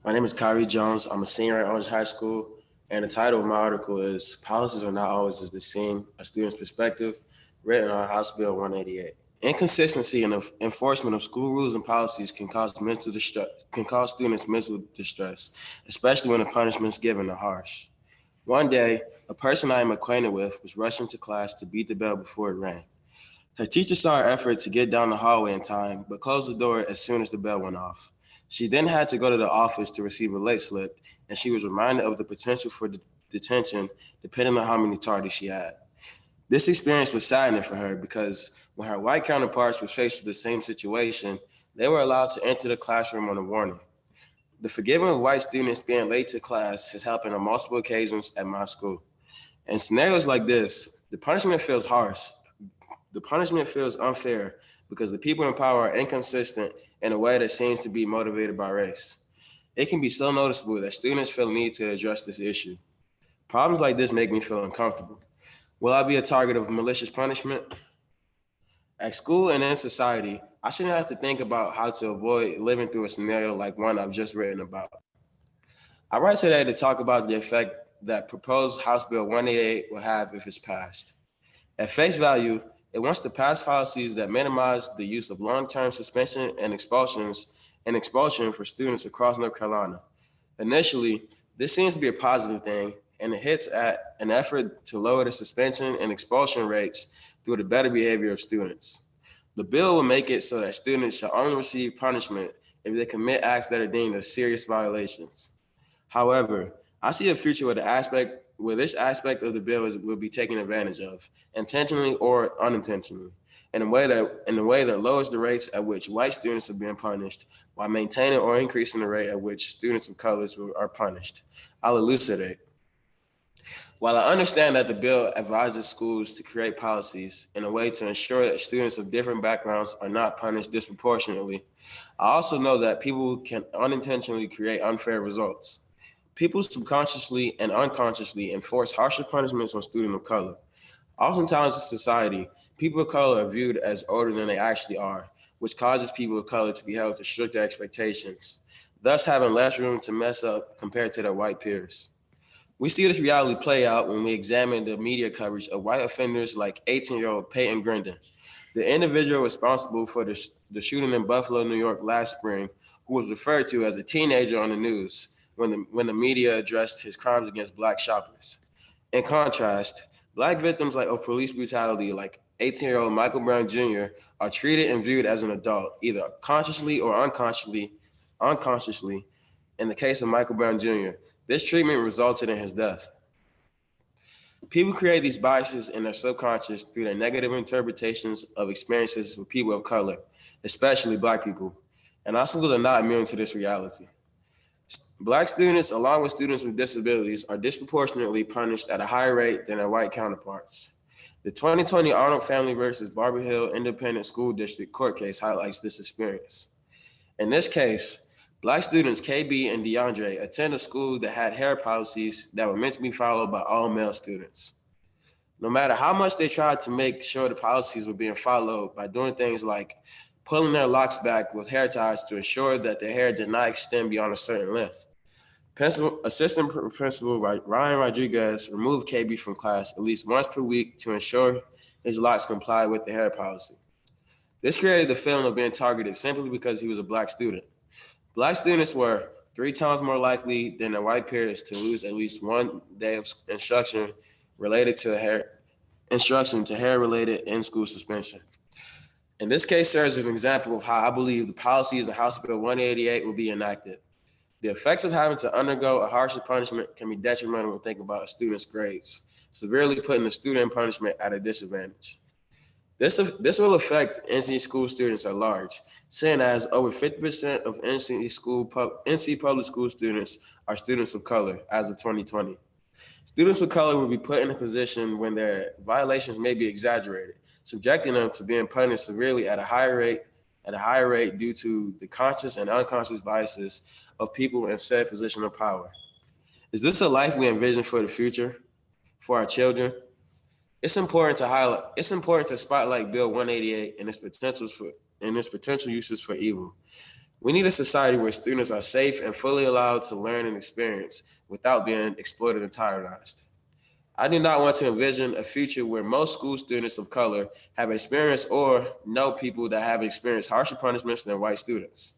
My name is Kairee Jones. I'm a senior at Orange High School, and the title of my article is Policies Are Not Always as They Seem, A Student's Perspective, written on House Bill 188. Inconsistency in the enforcement of school rules and policies can cause students mental distress, especially when the punishments given are harsh. One day, a person I am acquainted with was rushing to class to beat the bell before it rang. Her teacher saw her effort to get down the hallway in time, but closed the door as soon as the bell went off. She then had to go to the office to receive a late slip, and she was reminded of the potential for detention depending on how many tardies she had. This experience was saddening for her because when her white counterparts were faced with the same situation, they were allowed to enter the classroom on a warning. The forgiving of white students being late to class has happened on multiple occasions at my school. In scenarios like this, the punishment feels unfair because the people in power are inconsistent in a way that seems to be motivated by race. It can be so noticeable that students feel the need to address this issue. Problems like this make me feel uncomfortable. Will I be a target of malicious punishment? At school and in society, I shouldn't have to think about how to avoid living through a scenario like one I've just written about. I write today to talk about the effect that proposed House Bill 188 will have if it's passed. At face value, it wants to pass policies that minimize the use of long-term suspension and expulsion for students across North Carolina. Initially, this seems to be a positive thing, and it hits at an effort to lower the suspension and expulsion rates through the better behavior of students. The bill will make it so that students shall only receive punishment if they commit acts that are deemed as serious violations. However, I see a future where this aspect of the bill will be taken advantage of, intentionally or unintentionally, in a way that lowers the rates at which white students are being punished while maintaining or increasing the rate at which students of colors are punished. I'll elucidate. While I understand that the bill advises schools to create policies in a way to ensure that students of different backgrounds are not punished disproportionately, I also know that people can unintentionally create unfair results. People subconsciously and unconsciously enforce harsher punishments on students of color. Oftentimes in society, people of color are viewed as older than they actually are, which causes people of color to be held to stricter expectations, thus having less room to mess up compared to their white peers. We see this reality play out when we examine the media coverage of white offenders like 18-year-old Peyton Grandin, the individual responsible for the shooting in Buffalo, New York last spring, who was referred to as a teenager on the news when the media addressed his crimes against black shoppers. In contrast, black victims of police brutality like 18-year-old Michael Brown Jr. are treated and viewed as an adult, either consciously or unconsciously. In the case of Michael Brown Jr., this treatment resulted in his death. People create these biases in their subconscious through their negative interpretations of experiences with people of color, especially black people. And our schools are not immune to this reality. Black students, along with students with disabilities, are disproportionately punished at a higher rate than their white counterparts. The 2020 Arnold Family versus Barber Hill Independent School District court case highlights this experience. In this case, black students KB and DeAndre attend a school that had hair policies that were meant to be followed by all male students. No matter how much they tried to make sure the policies were being followed by doing things like pulling their locks back with hair ties to ensure that their hair did not extend beyond a certain length. Assistant Principal Ryan Rodriguez removed KB from class at least once per week to ensure his locks complied with the hair policy. This created the feeling of being targeted simply because he was a black student. Black students were 3 times more likely than their white peers to lose at least one day of related to instruction to hair-related in-school suspension. And this case serves as an example of how I believe the policies of House Bill 188 will be enacted. The effects of having to undergo a harsher punishment can be detrimental when thinking about a student's grades, severely putting the student in punishment at a disadvantage. This will affect NC school students at large, seeing as over 50% of NC public school students are students of color as of 2020. Students of color will be put in a position when their violations may be exaggerated, subjecting them to being punished severely at a higher rate due to the conscious and unconscious biases of people in said position of power. Is this a life we envision for the future, for our children? It's important to spotlight Bill 188 and its potential uses for evil. We need a society where students are safe and fully allowed to learn and experience without being exploited and tyrannized. I do not want to envision a future where most school students of color have experienced or know people that have experienced harsher punishments than white students.